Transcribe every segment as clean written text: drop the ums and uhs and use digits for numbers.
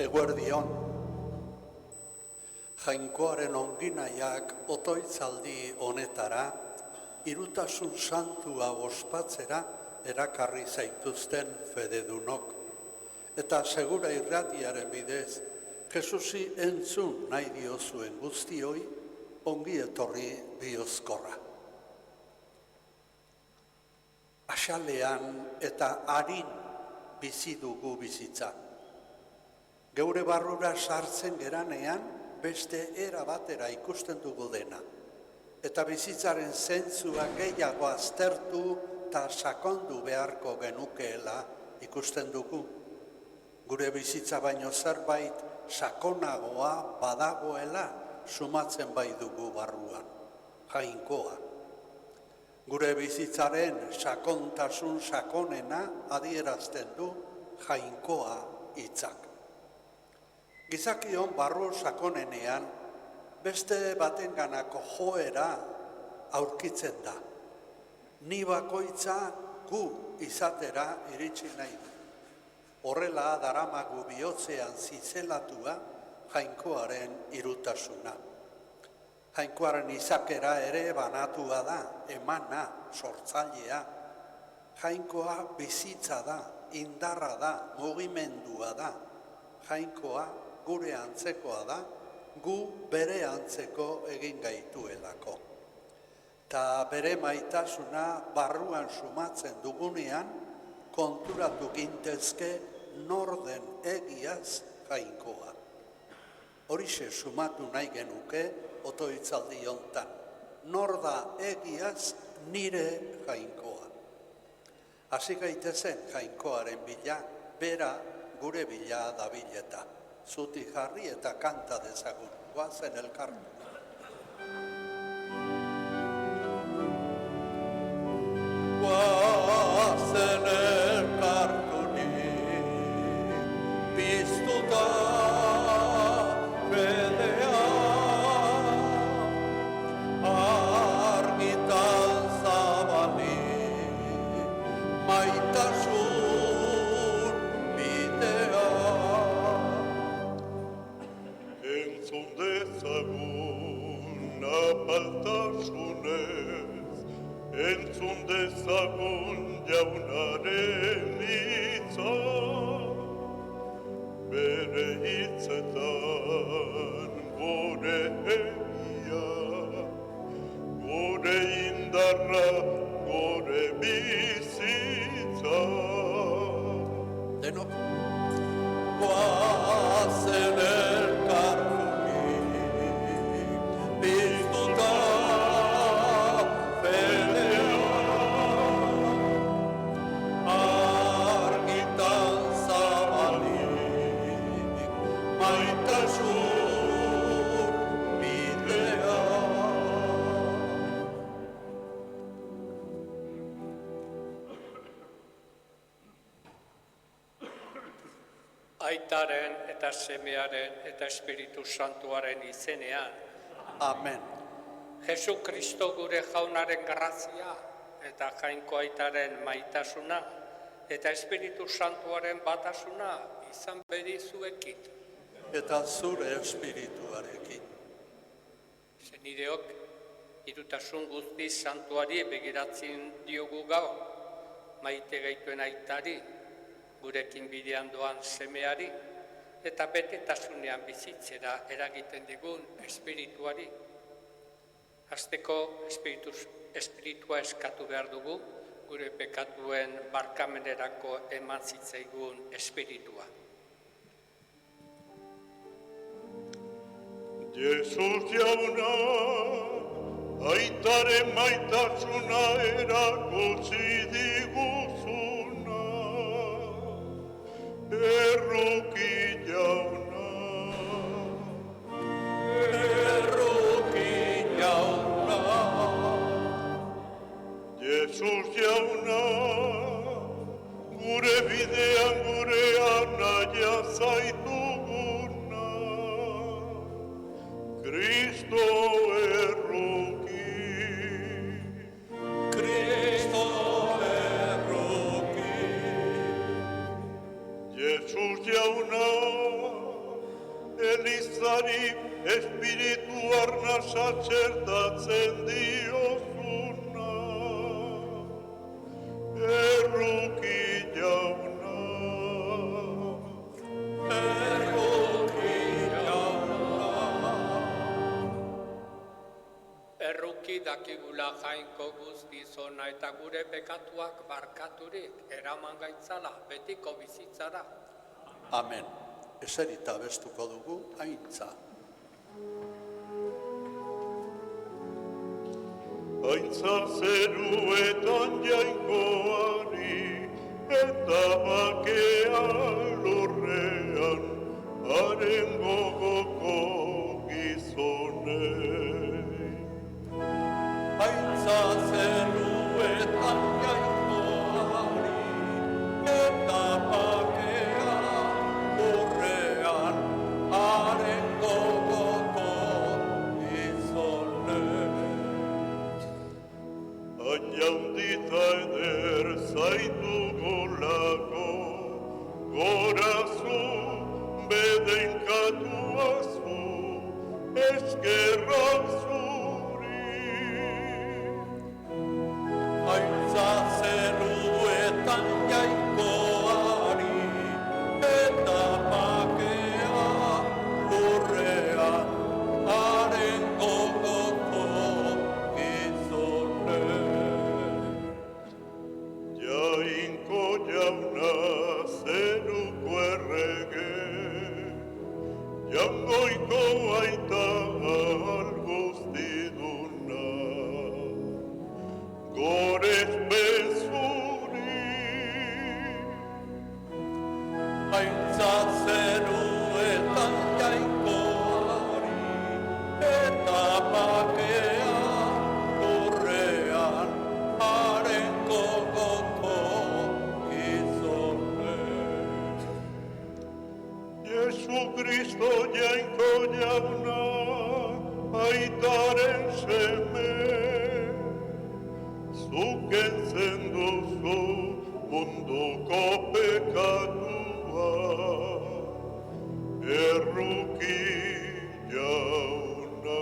Eguerdion, Jainkoaren onginaiak otoitzaldi honetara, Hirutasun santua ospatzera erakarri zaituzten fededunok. Eta segura irratiaren bidez, Jesusi entzun nahi diozuen guztioi, ongi etorri biozkorra. Axalean eta harin bizi dugu bizitza. Geure barrura sartzen geranean, beste era batera ikusten dugu dena. Eta bizitzaren zentzua gehiago aztertu eta sakondu beharko genukeela ikusten dugu. Gure bizitza baino zerbait sakonagoa badagoela sumatzen bai dugu barruan, Jainkoa. Gure bizitzaren sakontasun sakonena adierazten du Jainkoa hitzak. Gizakion barru sakonenean beste batenganako joera aurkitzen da. Ni bakoitza gu izatera iritsi nahi du. Horrela daramagu bihotzean zizelatua Jainkoaren hirutasuna. Jainkoaren izakera ere banatua da, emana, sortzailea. Jainkoa bizitza da, indarra da, mugimendua da. Jainkoa gure antzekoa da, gu bere antzeko egin gaituelako. Ta bere maitasuna barruan sumatzen dugunean, konturatu gintezke norden egiaz Jainkoa. Horixe sumatu nahi genuke otoitzaldi hontan. Nor da egiaz nire Jainkoa. Hasi gaitezen Jainkoaren bila, bera gure bila dabileta. Zuti jarri eta kanta dezagun, goazen elkartu. Goazen elkartu nik, piztuta fedea, argitan zabalik, maitasun bidea. Entzun dezagun apaltasunez, entzun dezagun jaunaren hitza, bere hitzetan gure egia, gure indarra, gure bizitza. Denok, goazen elkartu nik, piztuta fedea, argitan zabalik, maitasun bidea. Aitaren eta semearen eta Espiritu Santuaren izenean. Amen. Jesu Kristo gure jaunaren grazia eta Jainko aitaren maitasuna eta Espiritu Santuaren batasuna izan bedizuekin. Eta zure espirituarekin. Senideok, hirutasun guztiz santuari begiratzen diogu gaur, maite gaituen aitari, gurekin bidean doan semeari, eta betetasunean bizitzera eragiten digun espirituari. Hasteko espiritua eskatu behar dugu, gure pekatuen barkamenerako eman zitzaigun espiritua. Jesus jauna, aitaren maitasuna erakutsi diguzuna, erruki jauna. Erruki jauna, Jesus jauna, gure bidean gure anaia zaituguna, Kristo erruki. Kristo erruki. Jesus jauna, Kristoari espiritu arnasa txertatzen diozuna. Erruki jauna. Erruki dakigula Jainko guztiz ona eta gure pekatuak barkaturik eraman gaitzala betiko bizitzara. Amen. Eserita bestuko dugu aintza. Aintza zeruetan jainkoari eta bakea lurrean haren gogoko gizonei. Aintza zeruetan jainkoari eta bakea lurrean haren gogoko gizonei. Jaundita eder zaitu golako, gorazu, bedenkatuazu, eskerrak zuri. Aintza zeruetan jainkoari eta bakea lurrean haren gogoko gizonei. Jainko jauna zeruko errege, jangoiko aita alguztiduna, gorez bezuri. Aintza zeruetan jainkoari eta bakea lurrean haren gogoko gizonei. Jesu Kristo jainko jauna, aitaren seme, zuk kentzen duzu munduko pekatua, erruki jauna.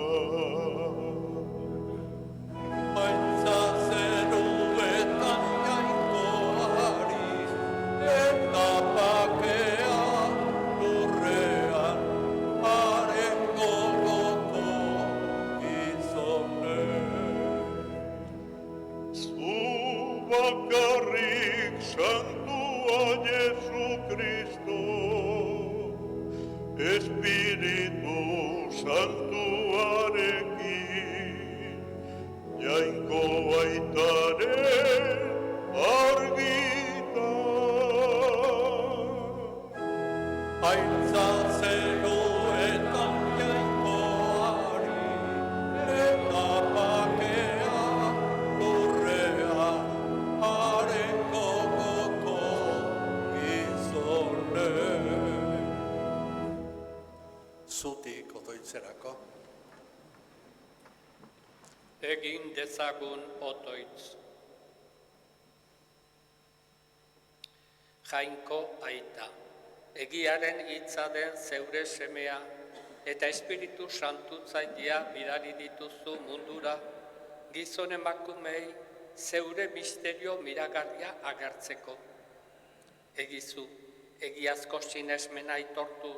Aintza zeruetan jainkoari eta bakea lurrean haren gogoko gizonei. Zu bakarrik santua Jesu Kristo, Espiritu Santuarekin, jainko aitaren argitan. Aintza zeruetan jainkoari eta bakea lurrean haren gogoko gizonei. Zutik otoitzerako. Egin dezagun otoitz. Jainko aita, egiaren hitza den zeure semea eta Espiritu Santutzaitea bidali dituzu mundura, gizon emakumei zeure misterio miragarria agertzeko. Egizu, egiazko sinesmena aitortu,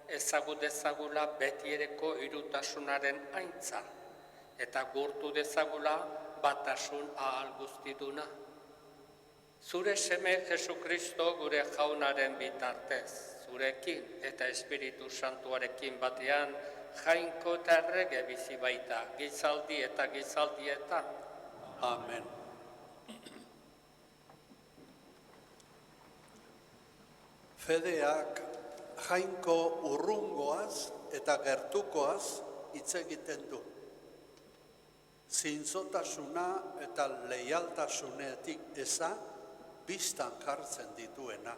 ezagu dezagula betiereko hirutasunaren aintza, eta gurtu dezagula batasun ahal guztiduna. Zure seme Jesukristo gure jaunaren bitartez, zurekin eta Espiritu Santuarekin batean, jainko eta errege bizi baita, gizaldi eta gizaldietan. Amen. Fedeak jainko urrungoaz eta gertukoaz hitz egiten du. Zintzotasuna eta leialtasunetik eza bistan jartzen dituena.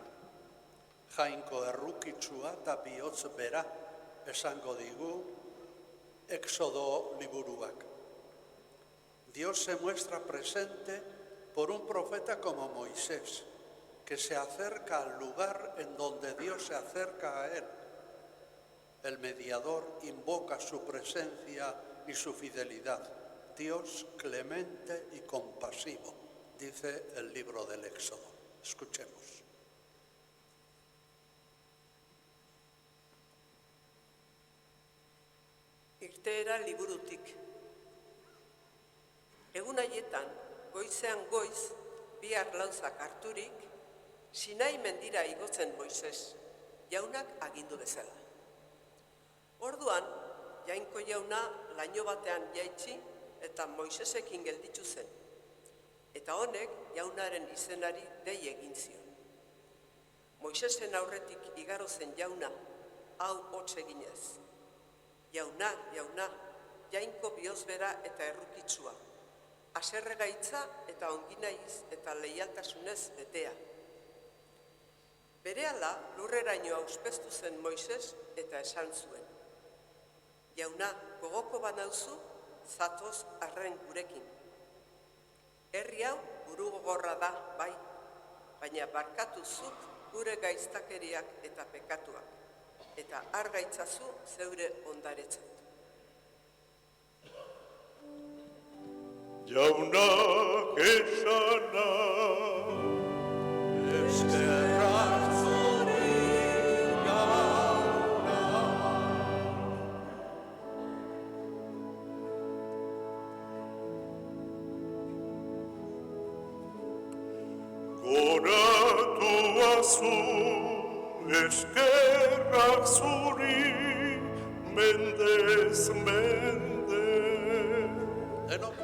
Jainko errukitsua eta bihotz bera esango digu Éxodo liburuak. Dios se muestra presente por un profeta como Moisés, que se acerca al lugar en donde Dios se acerca a él. El mediador invoca su presencia y su fidelidad. Dios clemente y compasivo, dice el libro del Éxodo. Escuchemos. Irteera liburutik. Egun haietan, goizean goiz, bi arlauzak harturik, Sinai mendira igotzen Moises, jaunak agindu bezala. Orduan, Jainko jauna laino batean jaitsi eta Moisesekin gelditu zen, eta honek jaunaren izenari dei egin zion. Moisesen aurretik igaro zen jauna, hau hots eginez. Jauna, jauna, Jainko bihozbera eta errukitsua, haserregaitza eta onginaiz eta leialtasunez betea. Berehala lurreraino auspeztu zen Moises eta esan zuen: Jauna, gogoko banauzu, zatoz arren gurekin. Herri hau buru gogorra da, bai, baina barkatu zuk gure gaiztakeriak eta pekatuak, eta argaitzazu zeure ondaretzat. Jaunak esana, Eskerrak zuri jauna. goratua zu, eskerrak zuri, mendez mende. Denok.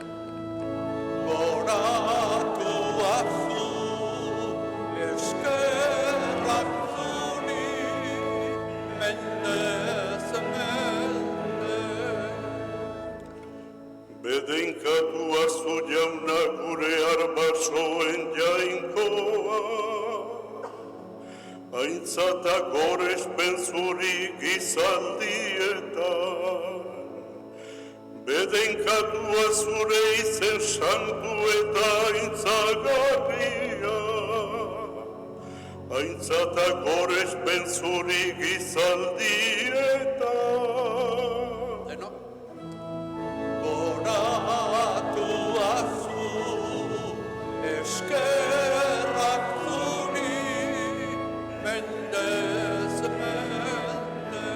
Goratua zu, eskerrak zuri, mendez mende. Bedenkatua zu jauna gure arbasoen jainkoa, aintzata gorespen zuri gizaldietan. Bedenkatua zure izen santu eta aintzagarria, aintzata gorespen zuri gizaldietan. Denok. Goratua zu, eskerrak zuri, mendez mende.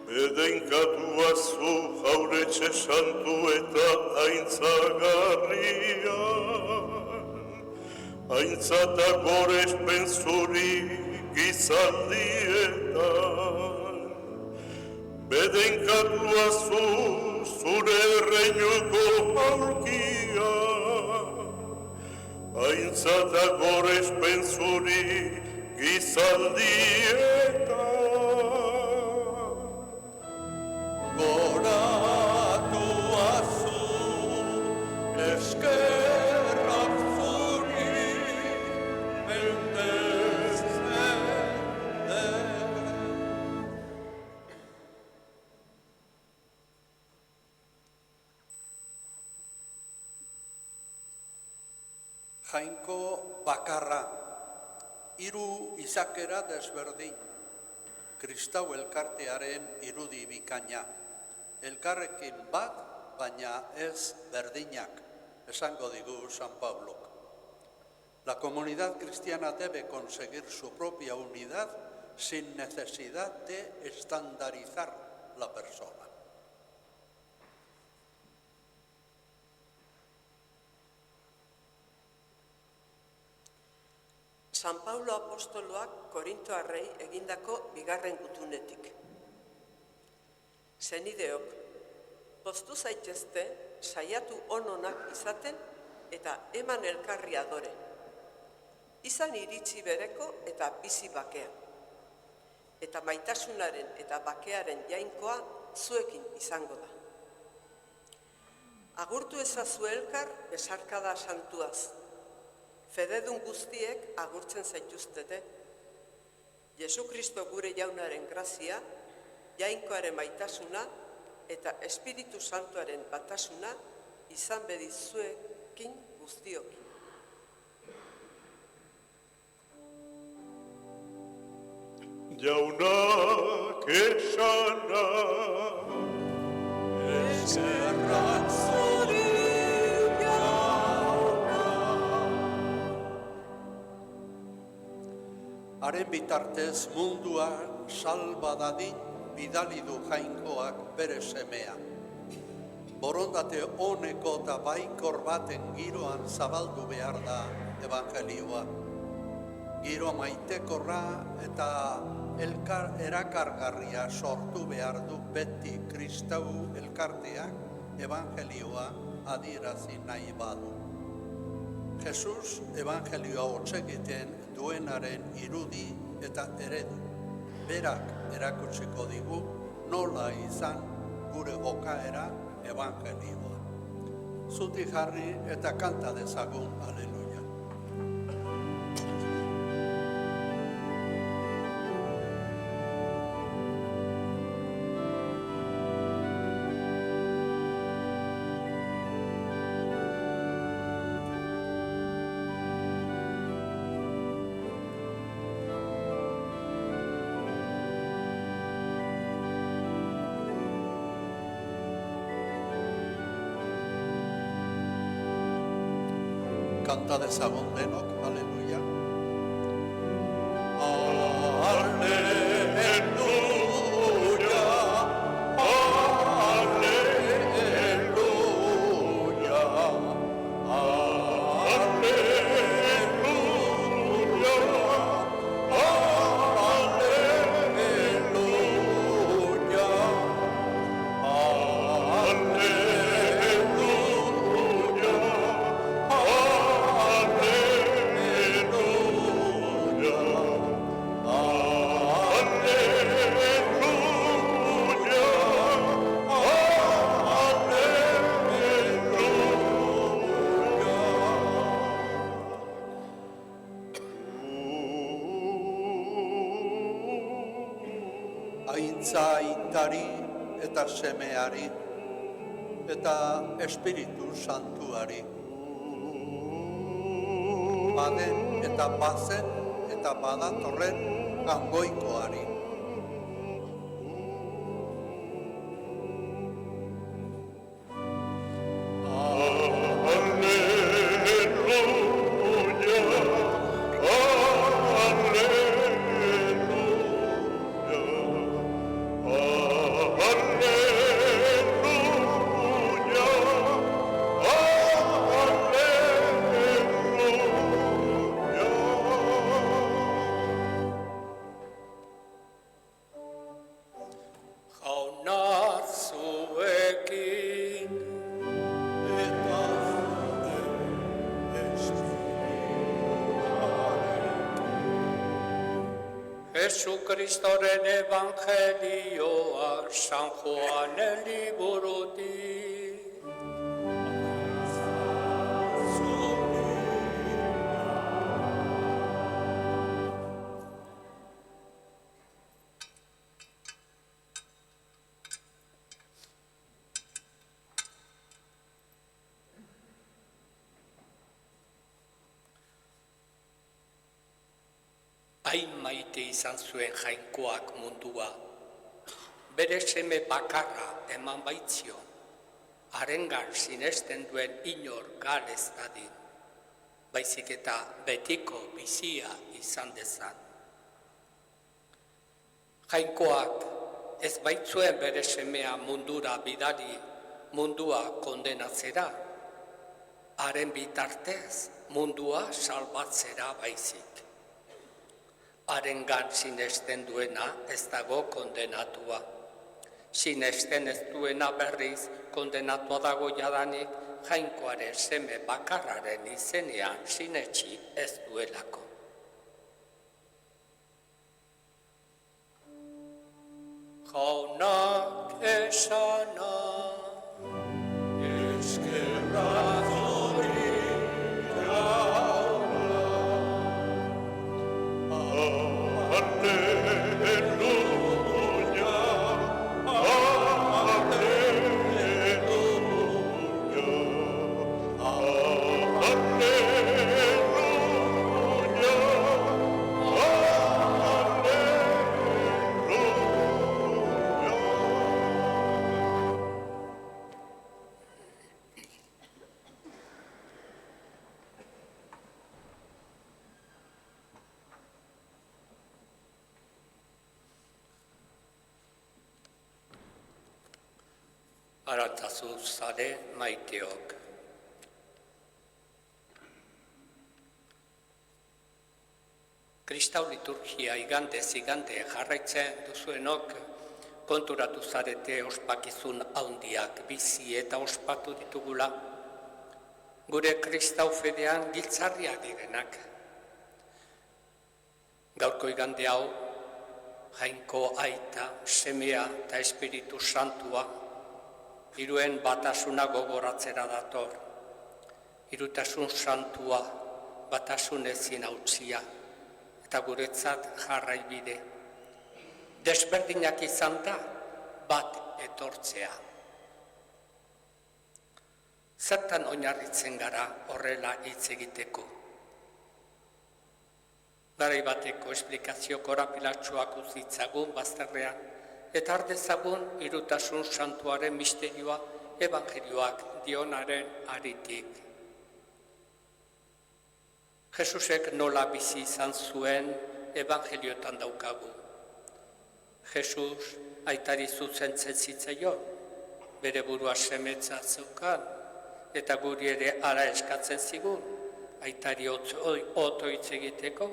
Bedenkatua zu jauretxe santu eta aintzagarria, aintzata gorespen zuri gizaldietan. Bedenkatua zu zure erreinuko aurkia, aintzata gorespen zuri gizaldietan. Goratua zu, eskerrak zuri, mendez mende. Jainko bakarra, hiru izakera desberdin, kristau elkartearen irudi bikaina. Elkarrekin bat, baina ez berdinak, esango digu San Pablok. La comunidad cristiana debe conseguir su propia unidad sin necesidad de estandarizar la persona. San Paulo apostoloak Korintoarrei egindako bigarren gutunetik. Senideok, poztu zaitezte saiatu ononak izaten eta eman elkarri adore. Izan iritsi bereko eta bizi bakean. Eta maitasunaren eta bakearen jainkoa zuekin izango da. Agurtu ezazu elkar besarkada santuaz. Fededun guztiek agurtzen zaituztete. Jesu Kristo gure jaunaren grazia, jainkoaren maitasuna eta Espiritu Santuaren batasuna izan bedizuekin guztiokin. Jaunak esana. Eskerrak zuri jauna. Haren bitartez mundua salba dadin bidali du Jainkoak bere semea. Borondate honeko eta baikor baten giroan zabaldu behar da evangelioa. Giro maitekorra eta erakargarria sortu behar du beti kristau elkarteak evangelioa adierazi nahi badu. Jesus evangelioa hotzegiten duenaren irudi eta eredu. Berak erakutsiko digu nola izan gure jokaera evangelioa. Zutik jarri eta kanta dezagun, aleluia. Kanta dezagun denok, aleluia. Aleluia, aleluia, Aintza aitari eta semeari eta Espiritu Santuari. Baden eta bazen eta badatorren gangoikoari. Jesucristoren evangelioa San Juanen liburutik. Hain maite izan zuen Jainkoak mundua, bere seme bakarra eman baitzion, harengan sinesten duen inor gal ez dadin, baizik eta betiko bizia izan dezan. Jainkoak ez baitzuen bere semea mundura bidali, mundua kondenatzera, haren bitartez mundua salbatzera baizik. Harengan sinesten duena ez dago kondenatua. Sinesten ez duena berriz kondenatua dago jadanik Jainkoaren seme bakarraren izenean sinetsi ez duelako. Jaunak esana, eskerrak zuri jauna. Arantzazu zare maiteok. Kristau liturgia igandez igande jarraitzen duzuenok konturatu zarete ospakizun handiak bizi eta ospatu ditugula. Gure kristau fedean giltzarria direnak. Gaurko igande hau, Jainko Aita, Semea eta Espiritu Santua, hiruen batasuna gogoratzera dator. Hirutasun santua, batasun ezin hautsia, eta guretzat jarraibide. Desberdinak izan da, bat etortzea. Zertan oinarritzen gara horrela hitz egiteko. Garai bateko esplikazio korapilatsuak uzitzagun bazterrean, eta ardezagun hirutasun santuaren misterioa evangelioak dionaren aritik. Jesusek nola bizi izan zuen evangeliotan daukagu. Jesus aitari zuzentzen zitzaion, bere burua semetza zeukan, eta guri ere ara eskatzen zigun, aitari oto hitz egiteko,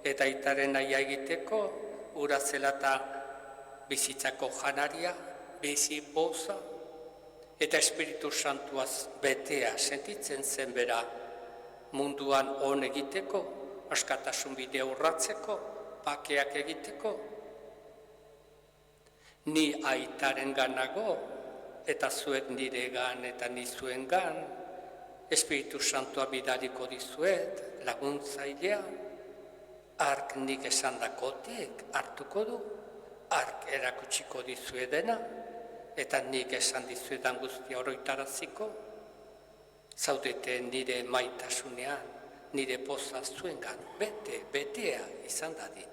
eta aitaren nahi egiteko, ura zela eta bizitzako janaria, bizi poza, eta Espiritu Santuaz betea sentitzen zen bera, munduan on egiteko, askatasun bidea urratzeko, bakeak egiteko. Ni aitaren ganago, eta zuek niregan eta nizuengan, Espiritu Santua bidaliko dizuet, laguntzailea, ark nik esandakotik hartuko du, ark erakutsiko dizuedena, eta nik esan dizuedan guztia oroitaraziko, zaudete nire maitasunean, nire poza zuengan, betea izan dadin,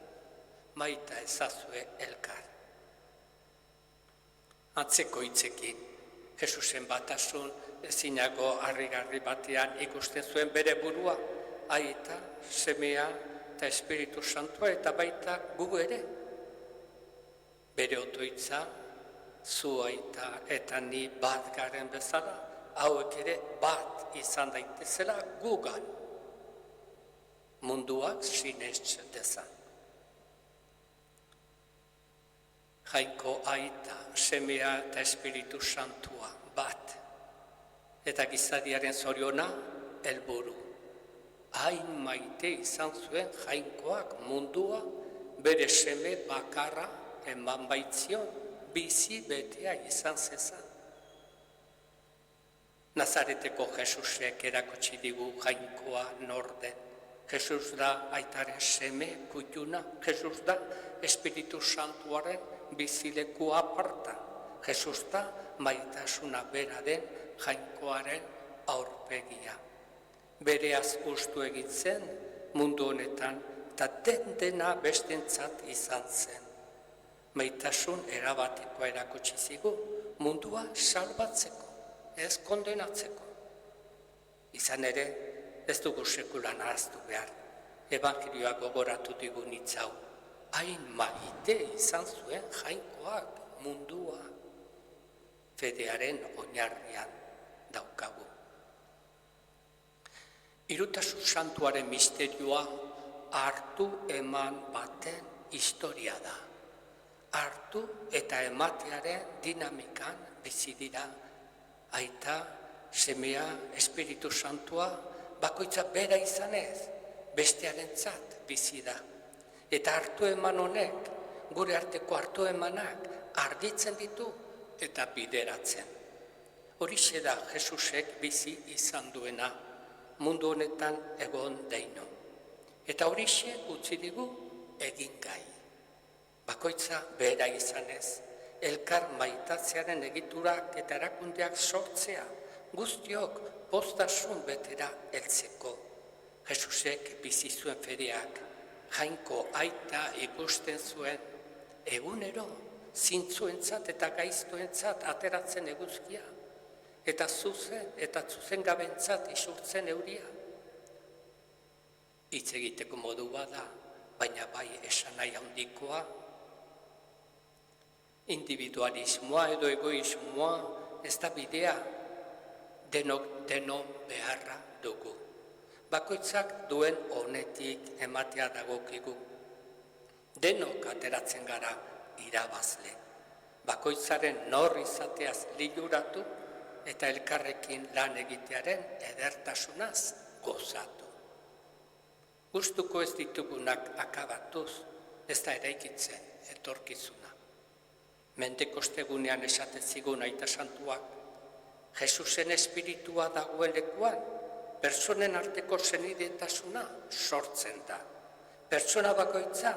maita ezazue elkar. Atzeko hitzekin, Jesusen batasun ezinago harrigarri batean ikusten zuen bere burua, Aita, Semea eta Espiritu Santua eta baita gu ere. Bere otoitza, zu Aita eta ni bat garen bezala, hauek ere bat izan daitezela gugan. Munduak sinets dezan. Jainko Aita, Semea eta Espiritu Santua bat. Eta gizadiaren zoriona, helburu. Hain maite izan zuen Jainkoak mundua, bere seme bakarra eman baitzion, bizi betea izan zezan. Nazareteko Jesusek erakutsi digu Jainkoa norden. Jesus da Aitaren seme kutuna, Jesus da Espiritu Santuaren bizileku aparta. Jesus da maitasuna bera den Jainkoaren aurpegia. Bereaz ustu egin zen mundu honetan eta dena bestentzat izan zen. Maitasun erabatekoa erakutsi zigu mundua salbatzeko, ez kondenatzeko. Izan ere, ez dugu sekulan ahaztu behar. Evangelioa gogoratu digun hitz hau. Hain maite izan zuen Jainkoak mundua. Fedearen oinarrian daukagu. Hirutasun santuaren misterioa hartu eman baten historia da. Hartu eta ematearen dinamikan bizi dira. Aita, Semea, Espiritu Santua, bakoitza bera izanez, bestearentzat bizi da. Eta hartu eman honek, gure arteko hartu emanak, argitzen ditu eta bideratzen. Horixe da Jesusek bizi izan duena, mundu honetan egon deino. Eta horixe utzi digu egin gai. Bakoitza bera izanez, elkar maitatzearen egiturak eta erakundeak sortzea, guztiok postasun betera heltzeko. Jesusek bizi zuen fedeak, Jainko Aita ikusten zuen, egunero, zintzuentzat eta gaiztoentzat ateratzen eguzkia, eta zuzen gabentzat isurtzen euria. Hitz egiteko modu bada, baina bai esanai handikoa. Individualismoa edo egoismoa ez da bidea, denon beharra dugu. Bakoitzak duen honetik ematea dagokigu. Denok ateratzen gara irabazle. Bakoitzaren nor izateaz liluratu eta elkarrekin lan egitearen edertasunaz gozatu. Gustuko ez ditugunak akabatuz, ez da eraikitzen etorkizuna. Mendeko ostegunean esaten zigun aita santuak, Jesusen espiritua dagoen lekuan, pertsonen arteko senidetasuna sortzen da. Pertsona bakoitza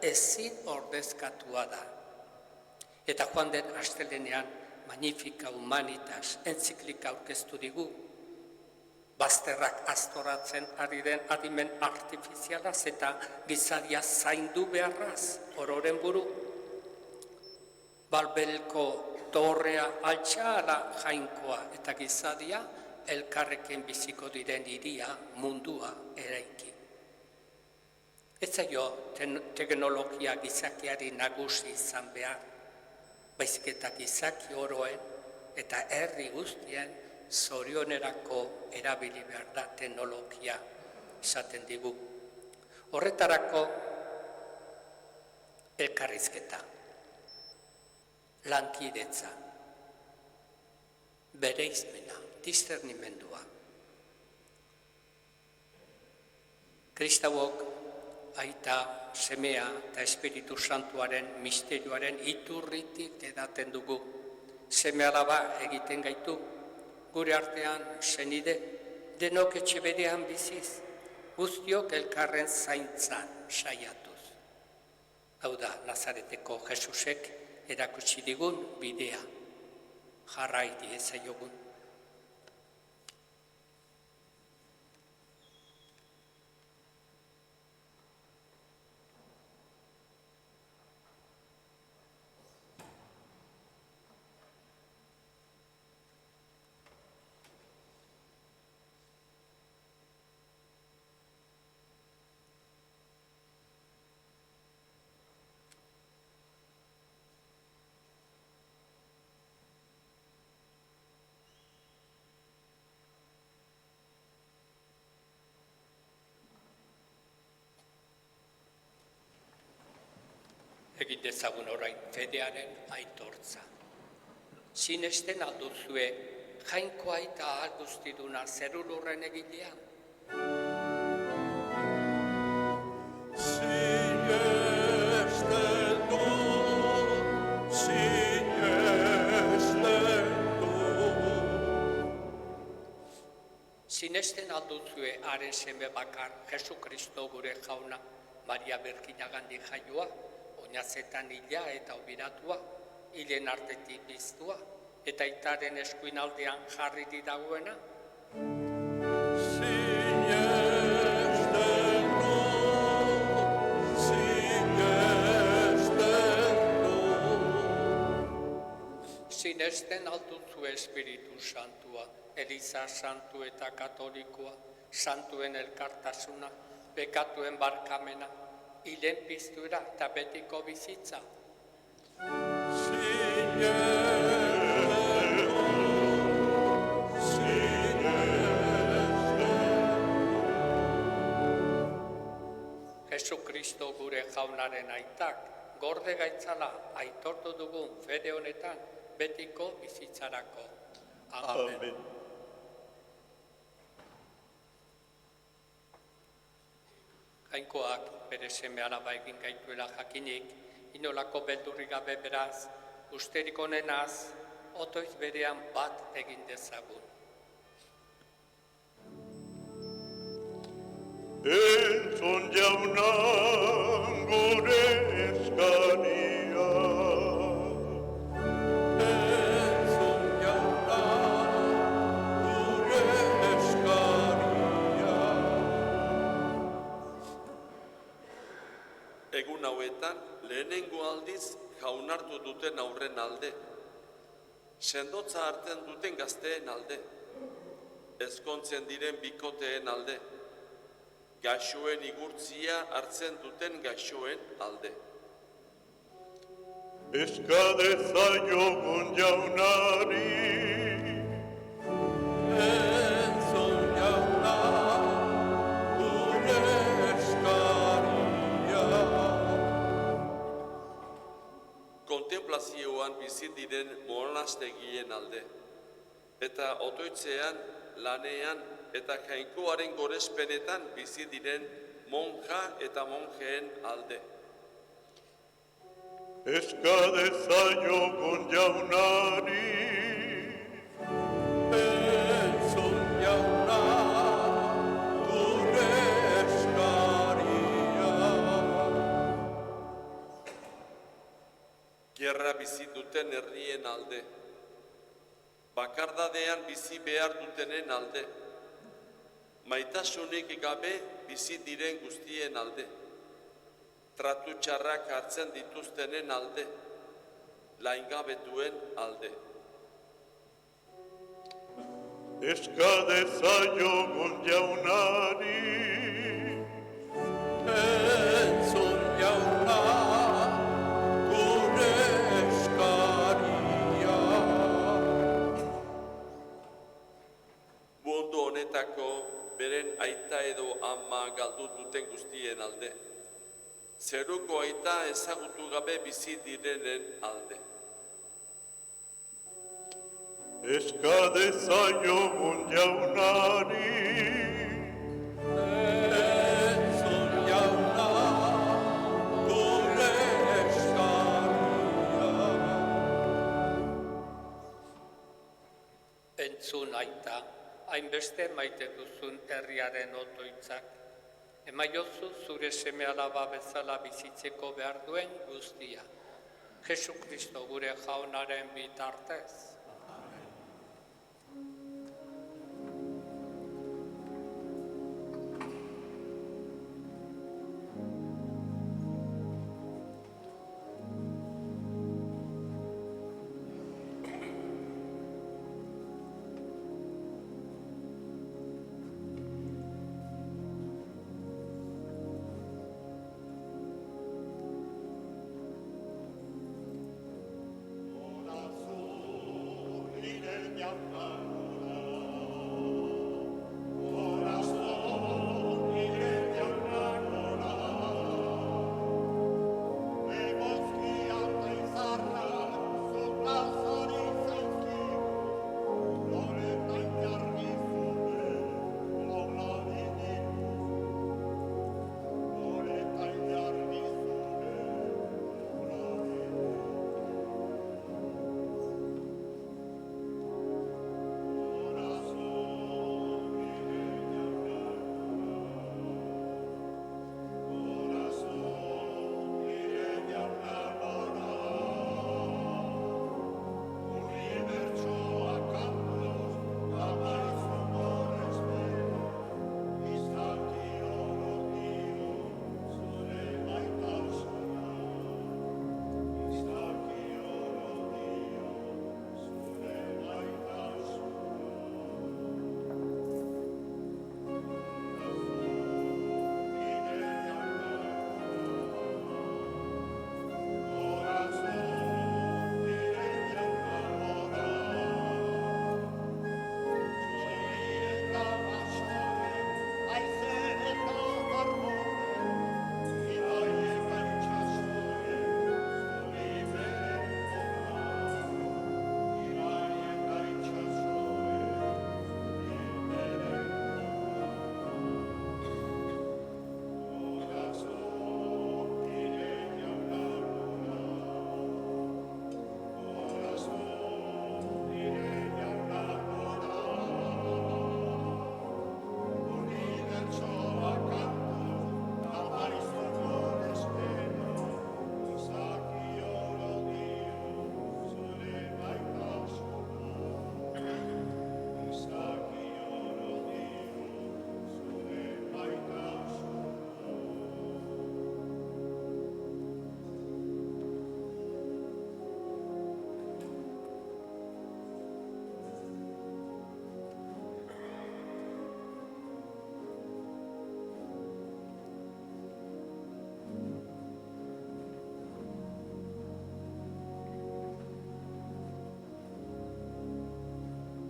ezin ordezkatua da. Eta joan den astelenean Magnifica Humanitas entziklika aurkeztu digu, bazterrak aztoratzen ari den adimen artifizialaz eta gizaria zaindu beharraz, ororen buru. Balbelko torrea altxala jainkoa eta gizaria elkarrekin biziko diren hiria mundua eraiki. Ez zaio teknologia gizakiari nagusi izan behar, baizik eta gizaki oroen eta herri guztien zorionerako erabili behar da teknologia izaten digu. Horretarako elkarrizketa, lankidetza, bereizmena, discernimendua. Kristauok aita, semea eta Espiritu Santuaren misterioaren iturritik edaten dugu. Seme alaba egiten gaitu, gure artean senide, denok etxe berean biziz, guztiok elkarren zaintzan saiatuz. Hau da, Nazareteko Jesusek erakutsi digun bidea, jarrai diezaiogun. Egin dezagun orain fedearen aitortza. Sinesten alduzue, jainkoa eta ahal guztiduna zerulurren egilean. Sinesten alduzue haren seme bakar, Jesu Kristo gure jauna, Maria Berkinagandik jaioa, oinazetan hila eta obiratua, hilen artetik biztua, eta aitaren eskuin aldean jarri dagoena. Sinesten alduzu Espiritu Santua, Eliza Santu eta Katolikoa, santuen elkartasuna, bekatuen barkamena, hilen piztura eta betiko bizitza. Jesu Kristo gure jaunaren aitak, gorde gaitzala aitortu dugun fede honetan betiko bizitzarako. Amen. Jainkoak bere seme alaba egin gaituela jakinik, inolako beldurrik gabe beraz, usterik onenaz, otoiz berean bat egin dezagun. Entzun jauna gure eskaria. Entzun jauna gure eskaria. Egun hauetan, lehenengo aldiz jaunartu duten aurren alde, sendotza hartzen duten gazteen alde, ezkontzen diren bikoteen alde, gaixoen igurtzia hartzen duten gaixoen alde. Eska dezaiogun jaunari, barruan bizi diren monastegien alde, eta otoitzean, lanean eta jainkoaren gorespenetan bizi diren monja eta monjeen alde. Eska dezaiogun jaunari, Entzun jauna, gure eskaria. Gerra bizi duten herrien alde, bakardadean bizi behar dutenen alde, maitasunik gabe bizi diren guztien alde, tratu txarrak hartzen dituztenen alde, laingabetuen alde. eska dezaiogun jaunari, Entzun jauna, gure eskaria. Mundu honetako beren aita edo ama galdu duten guztien alde, zeruko aita ezagutu gabe bizi direnen alde. eska dezaiogun jaunari, Entzun jauna, gure eskaria. Entzun aita, hainbeste maite duzun herriaren otoitzak, emaiozu zure seme alaba bezala bizitzeko behar duen guztia. Jesu Kristo gure jaunaren bitartez.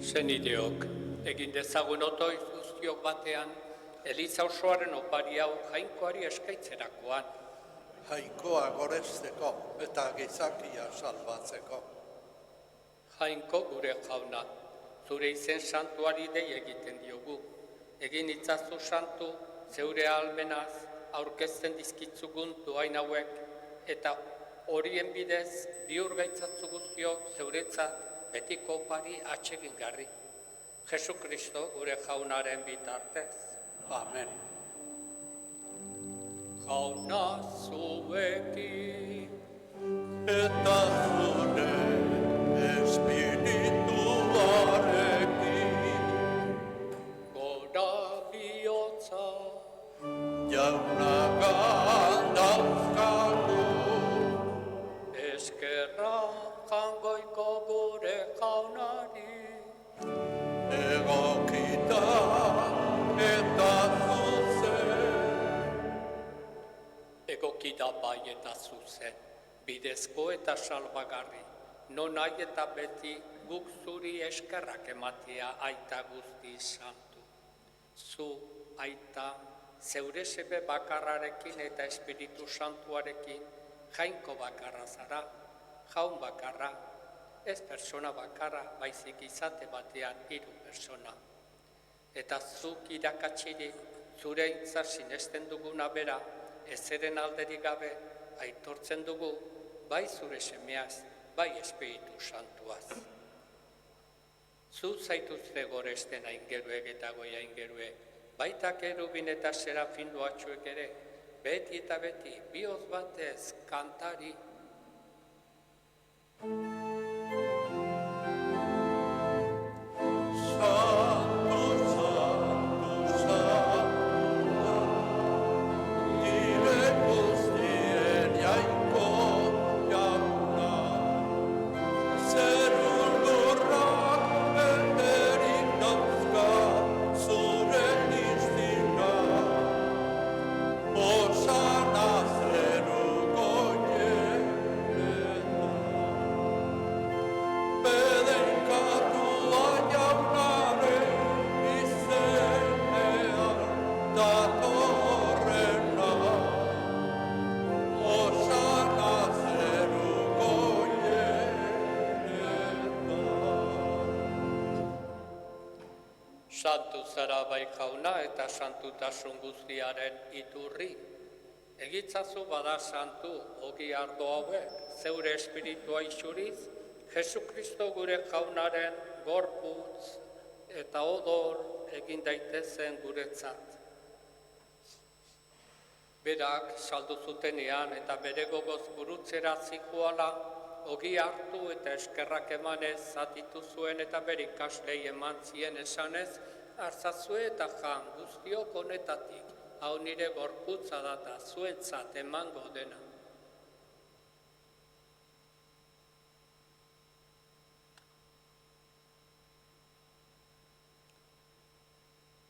Senideok, egin dezagun otoiz guztiok batean, Eliza osoaren opari hau jainkoari eskaitzerakoan. Jainkoa goresteko eta gizakia salbatzeko. Jainko gure jauna, zure izen santuari dei egiten diogu. Egin itzazu santu, zeure almenaz, aurkezten dizkitzugun doain hauek, eta horien bidez bihur gaitzatzu guztiok zeuretzat betiko opari atsegingarri. Jesu Kristo gure jaunaren bitartez. Amen. Jauna zuekin, Eta zure espirituarekin, gora bihotza, jauna gandauzkagu, eskerra jangoiko gure jaunari. egokita eta zuzen. Egokida bai eta zuzen, bidezko eta salbagarri, non nahi eta beti guk zuri eskerrak ematea aita guzti santu. Zu, aita, zeure sebe bakarrarekin eta espiritu santuarekin jainko bakarra zara, jaun bakarra, ez persona bakarra, baizik izate batean 3 persona. Eta zuk irakatsirik, zure hitza sinesten duguna bera, ezeren alderik gabe, aitortzen dugu, bai zure semeaz, bai espiritu santuaz. Zu zaituzte goresten aingeruek eta goia aingeruek, baita kerubin eta serafin doatxuek ere, beti eta beti, bihotz batez kantari. Santu, santu, santua, nire guztien jainko jauna, zerun lurrak beterik dauzka zure iztina, osana zeruko jenetan. Bedenkatua jaunaren izenean datorrena, osana zeruko jenetan. Santu zara bai jauna eta santutasun guztiaren iturri. Egitzazu bada santu ogi ardo hauek, zeure espiritua isuriz, Jesu Kristo gure jaunaren gorputz eta odor egin daitezen guretzat. Berak saldu zutenean eta bere gogoz gurutzera zikoala, ogi hartu eta eskerrak emanez zatitu zuen eta bere ikaslei eman zien esanez, hartzazue eta jan guztiok honetatik, hau nire gorputza data zuentzat emango dena.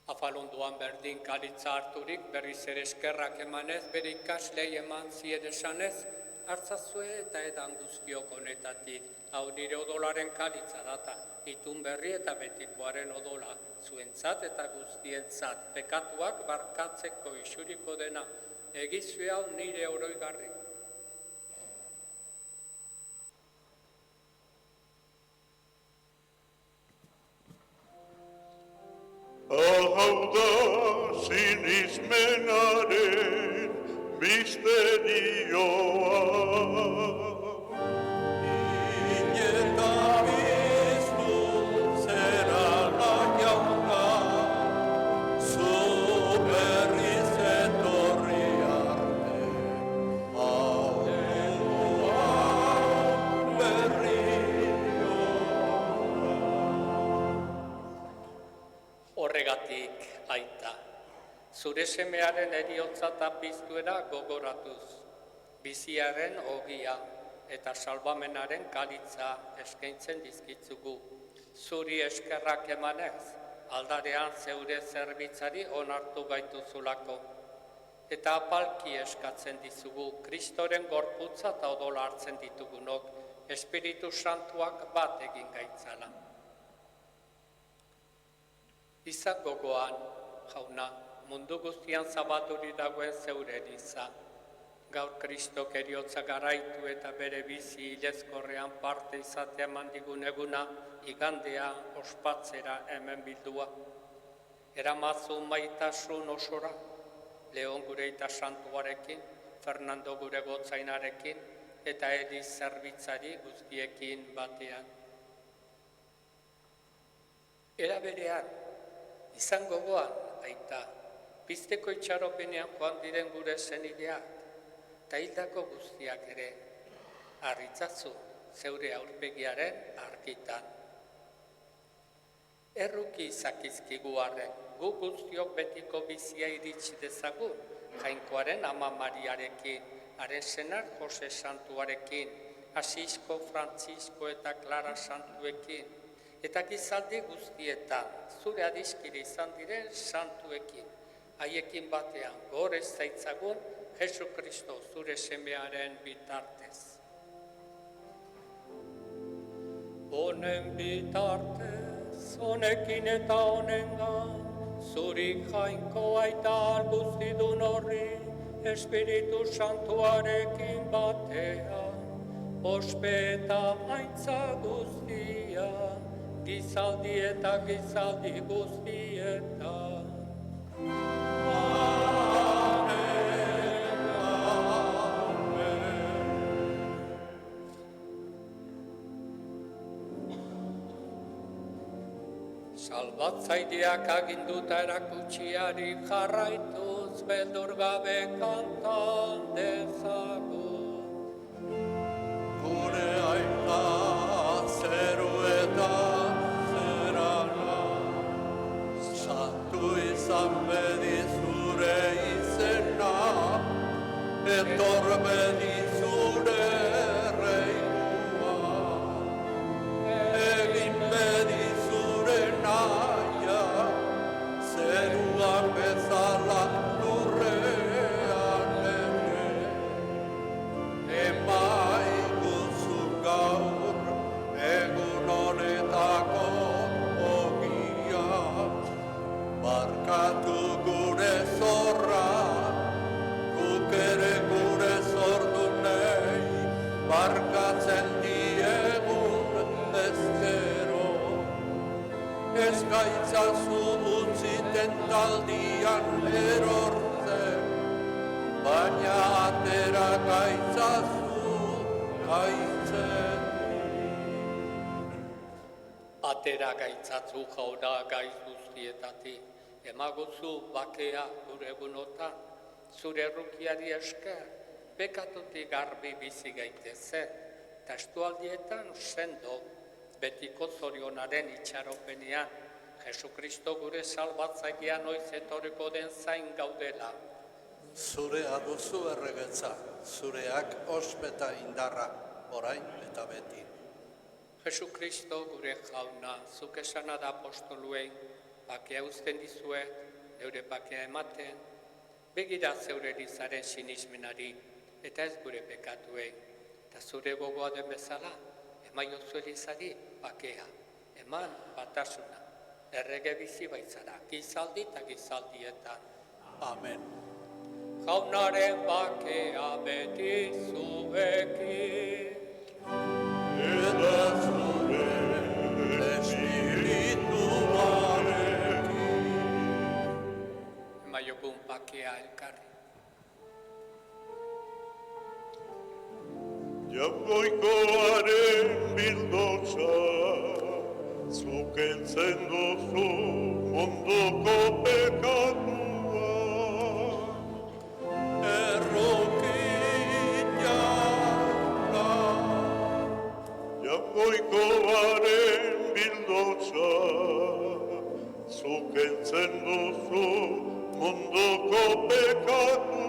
Afalonduan berdin kalitza harturik berriz ere eskerrak emanez, bere ikaslei eman zien esanez, hartzazue eta edan guztiok honetatik, hau nire odolaren kalitza data, itun berri eta betikoaren odola, zuentzat eta guztientzat, pekatuak barkatzeko isuriko dena, egizue hau nire oroigarri. Hau da sinismenaren misterioa. Ineta biztu zera jauna, zu berriz etorri arte, hau berriro. Horregatik, aita, zure semearen eriotza eta piztuera gogoratuz, biziaren ogia eta salbamenaren kalitza eskaintzen dizkitzugu. Zuri eskerrak emanez, aldarean zeure zerbitzari onartu gaituzulako. Eta apalki eskatzen dizugu, Kristoren gorputza eta odola hartzen ditugunok, Espiritu Santuak bat egin gaitzala. Izan gogoan, jauna, mundu guztian zabalduri dagoen zeure eliza. gaur Kristok eriotza garaitu eta bere bizi hilezkorrean parte izatea eman digun eguna, igandea ospatzera hemen bildua. Eramazu maitasun osora, Leon gure eta santuarekin, Fernando gure gotzainarekin, eta Eliz zerbitzari guztiekin batean. Era berean, izan gogoan, aita, pizteko itxaropenean joan diren gure zenideak, eta hildako guztiak ere, harritzazu zeure aurpegiaren argitan. Erruki izakizkigu arren, gu guztiok betiko bizia iritsi dezagun, Jainkoaren Ama Mariarekin, haren senar Jose Santuarekin, Asisko, Frantzisko eta Clara Santuekin, eta gizaldi guztietan, zure adiskiri izan diren santuekin, haiekin batean gorez zaitzagun Jesu Kristo zure semearen bitartez. Honen bitartez, honekin eta honengan, zurik Jainkoa eta guztidun horri, Espiritu Santuarekin batean, ospe eta maitza guztia, gizaldi eta gizaldi guztietan. Salbatzaileak aginduta erakutsiari jarraituz, beldur gabe kantan dezagun. Gure aita zeruetan zerana, santu izan bedi zure izena, etor bedi zure reinua, egin bedi zure naia, zeruan bezala lurrean ere. Emaiguzu gaur, egun honetako ogia, barkatu gure zorra, guk ere gure zordunei, barkatzen diegun ezkero. Ez gaitzazu utziten taldian erortzen, baina atera gaitzazu gaitzetik. Atera gaitzatzu jauna gaiz guztietatik, emaguzu bakea gure egunotan, zure errukiari esker, bekatutik garbi bizi gaitezen, eta estualdietan sendo, betiko zorionaren itxaropenean, Jesu Kristo gure salbatzailean noiz etorriko den zain gaudela. Zurea duzu erregetza, zureak ospeta indarra, orain eta beti. Jesu Kristo gure jauna, zuk esana da apostoluei, bakea uzten dizuet, eure bakea ematen, begira zeure elizaren sinismenari, eta ez gure pekatuei, eta zure gogoa den bezala, emaiozu elizari bakea, eman batasuna, errege bizi baitzara, gizaldi eta gizaldietan. Amen. Jaunaren bakea beti zuekin. Eta zure espirituarekin. Emaiogun bakea elkarri. Jaungoikoaren bildotza, zuk heltzen duzu ondoko pekatua. Jaungoikoaren bildotza, zuk heltzen duzu ondoko pekatua.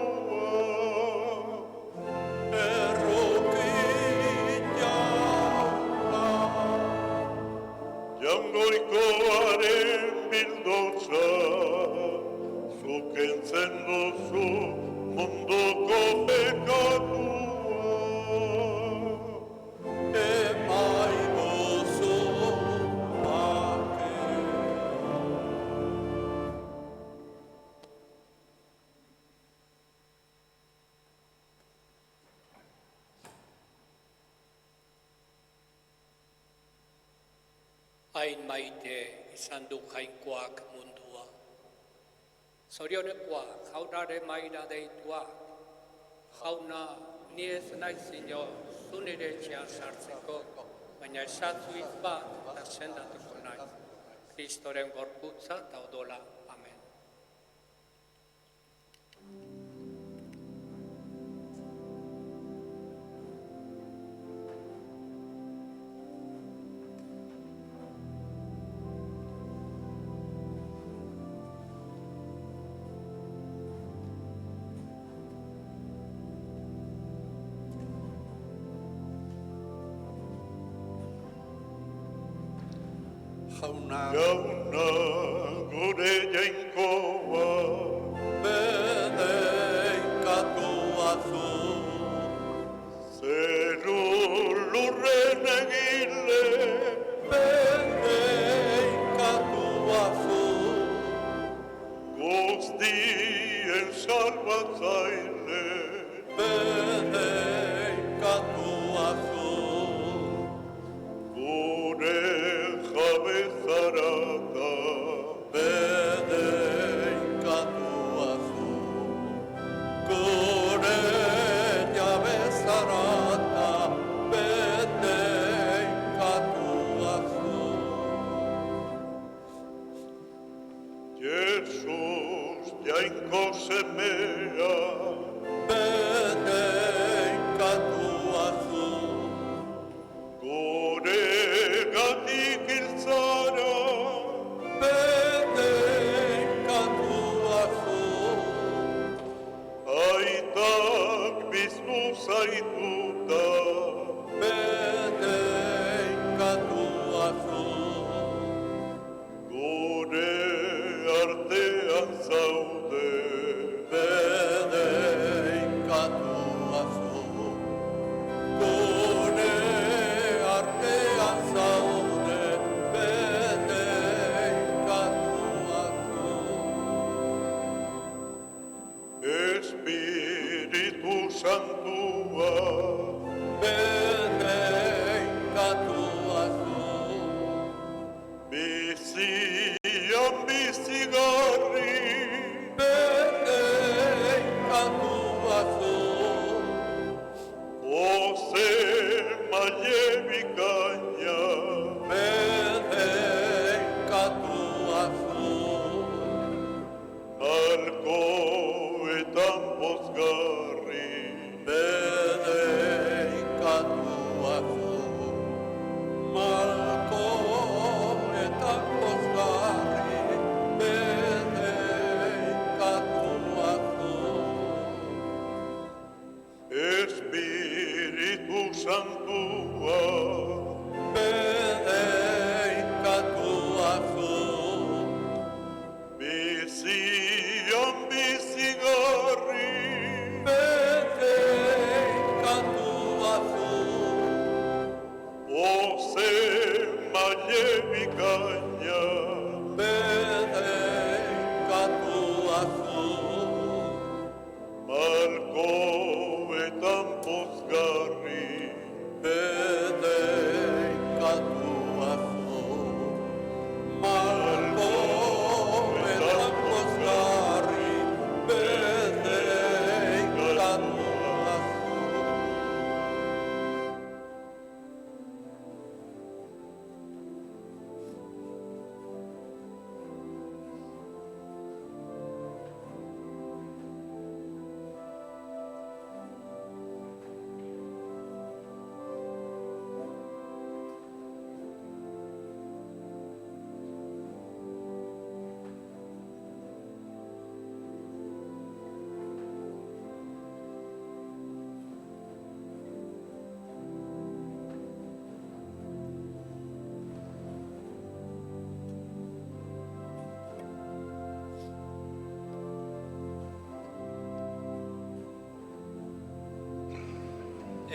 Jaungoikoaren bildotza, zuk heltzen duzu ondoko pekatua. Emaiguzu bakea. Hain maite izan du jainkoak mundua. Zorionekoa jaunaren maira deitua. Jauna, ni ez naiz ino zu nire etxean sartzeko, baina esatzu hitz bat eta sendatuko naiz. Kristoren gorputza eta odola. Amen. Jauna, Jauna gure jainkoa, bedeinkatua zu, zeru lurren egile, bedeinkatua zu, guztien salbatzaile, bedeinkatua zu, gure jabezarata, bedeinkatua zu, gure jabezarata, bedeinkatua zu. Jesus jainko semea, Bedeinkatua zu, gure gatik hiltzara, bedeinkatua zu, aitak bizmu zaituta, bedeinkatua zu, gure artean zaude, bedeinkatua zu, gure artean zaude, bedeinkatua zu. Espiritu Santua, Bedeinkatua zu, bizian bizigarri, bedeinkatua zu, Jose maile bikaina, bedeinkatua zu, alkoetan pozgarri, bedeinkatua zu, malkoetan pozgarri, bedeinkatua zu. Espiritu Santua, Bedeinkatua zu, bizian bizigarri, bedeinkatua zu, Jose maile bikaina, bedeinkatua zu, malkoetan pozgarri, bedeinkatua zu, malkoetan pozgarri, bedeinkatua zu.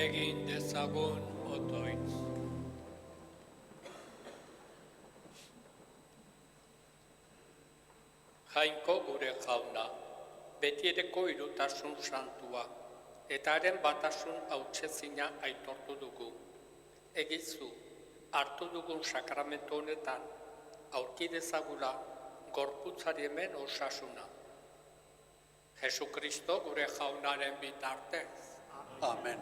Egin dezagun otoitz. Jainko gure jauna, betiereko irutasun santua, eta haren batasun hautsezina aitortu dugu. Egizu, hartu dugun sakramentu honetan aurki dezagula gorputzari hemen osasuna. Jesukristo gure jaunaren bitartez. Amen.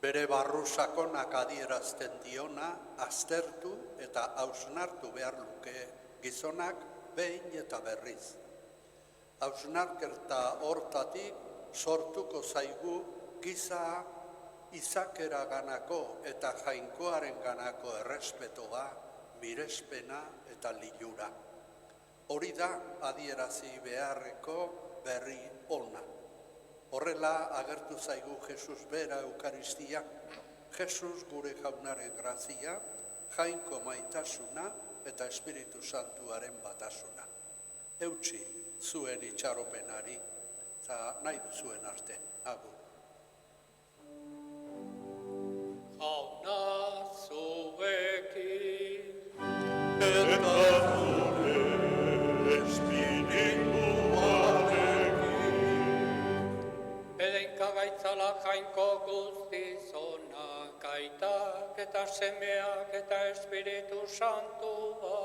Bere barru sakonak adierazten diona, aztertu eta hausnartu behar luke gizonak behin eta berriz. Hausnarketa hortatik sortuko zaigu giza izakeraganako eta jainkoarenganako errespetoa, mirespena eta lilura. Hori da adierazi beharreko berri ona. Horrela agertu zaigu Jesus bera Eukaristia, Jesus gure jaunaren grazia, jainko maitasuna eta Espiritu Santuaren batasuna. Eutsi zuen itxaropenari, eta nahi duzuen arte. Agur. Jauna zuekin, Eta zure espirituarekin. edenka gaitzala jainko guztizonak, aitak eta semeak eta Espiritu Santua.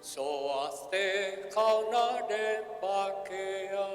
Zoazte jaunaren bakea,